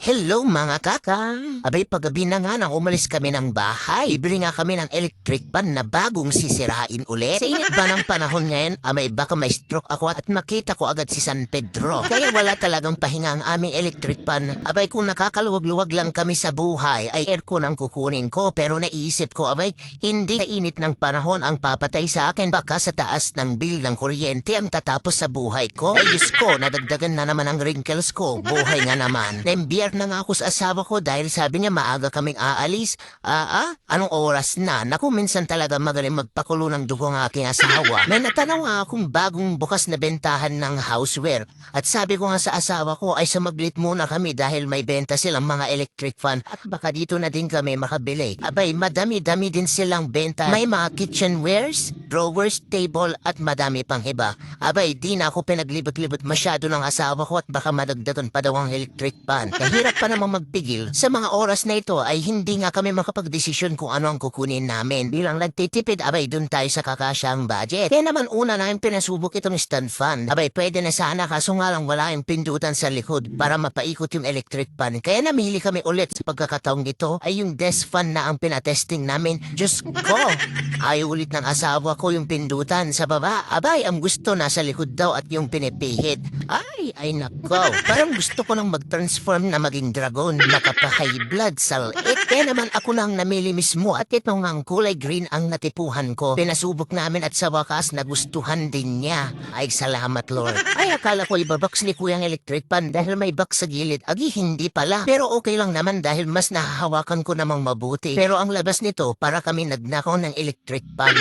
Hello mga kakang! Abay paggabi na nga nang umalis kami ng bahay. Bibili nga kami ng electric pan na bagong sisirain ulit. Sa init ba ng panahon ngayon, baka may stroke ako at makita ko agad si San Pedro. Kaya wala talagang pahinga ang aming electric pan. Abay kung nakakaluwag-luwag lang kami sa buhay ay aircon ang kukunin ko. Pero naisip ko hindi sa init ng panahon ang papatay sa akin. Baka sa taas ng bill ng kuryente ang tatapos sa buhay ko. Ay Diyos ko, nadagdagan na naman ang wrinkles ko. Buhay nga naman. Naimbiyak na nga ako sa asawa ko dahil sabi niya maaga kaming aalis. Anong oras na? Naku, minsan talaga magaling magpakulo ng dugo ng aking asawa. May natanaw nga akong bagong bukas na bentahan ng houseware. At sabi ko nga sa asawa ko ay sumaglit muna kami dahil may benta silang mga electric fan at baka dito na din kami makabili. Abay, madami-dami din silang benta. May mga kitchenwares, drawers, table at madami pang iba. Abay, di na ako pinaglibot-libot masyado ng asawa ko at baka madagdagan pa daw ang electric fan. Kahirap pa namang magpigil. Sa mga oras na ito ay hindi nga kami makapagdesisyon kung ano ang kukunin namin. Bilang nagtitipid, dun tayo sa kakasyang budget. Kaya naman una na yung pinasubok itong stand fan. Pwede na sana kaso nga lang wala yung pindutan sa likod para mapaikot yung electric fan. Kaya namili kami ulit sa pagkakataong ito ay yung desk fan na ang pinatesting namin. Diyos ko! Ayaw ulit ng asawa ko yung pindutan sa baba. Ang gusto nasa likod daw at yung pinipihit. Ay nako. Parang gusto ko nang mag-transform na maging dragon. Nakapa-high blood sa liit. Kaya naman ako nang namili mismo at ito nga ang kulay green ang natipuhan ko. Pinasubok namin at sa wakas nagustuhan din niya. Ay salamat Lord. Akala ko ibabox ni Kuya ang electric pan dahil may box sa gilid. Hindi pala. Pero okay lang naman dahil mas nahahawakan ko namang mabuti. Pero ang labas nito para kami nagnakaw ng electric pan.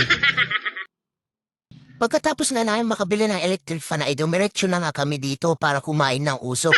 Pagkatapos nga namin makabili ng electric fan ay dumiretso na nga kami dito para kumain ng usok.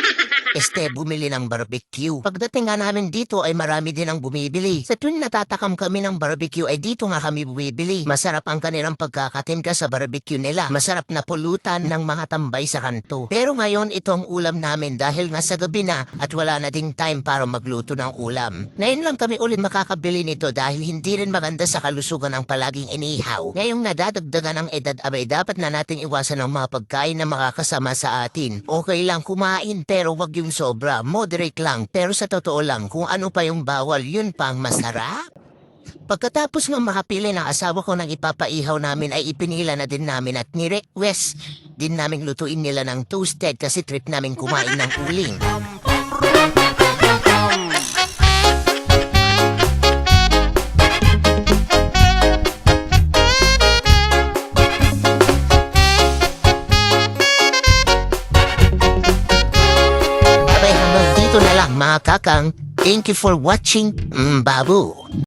Bumili ng barbecue. Pagdating nga namin dito ay marami din ang bumibili. Sa tuwing natatakam kami ng barbecue ay dito nga kami bumibili. Masarap ang kanilang pagkakatimka sa barbecue nila. Masarap na pulutan ng mga tambay sa kanto. Pero ngayon ito ang ulam namin dahil nga sa gabi na at wala na ding time para magluto ng ulam. Ngayon lang kami ulit makakabili nito dahil hindi rin maganda sa kalusugan ang palaging inihaw. Ngayong nadadagdagan ang edad dapat na nating iwasan ang mga pagkain na makakasama sa atin. Okay lang kumain pero wag yung sobra, moderate lang, pero sa totoo lang, kung ano pa yung bawal, yun pang masarap. Pagkatapos ng makapili ng asawa ko ng ipapaihaw namin ay ipinila na din namin at ni-request din namin lutuin nila ng toasted kasi trip namin kumain ng uling. Ito na lang mga kakang. Thank you for watching. Babu.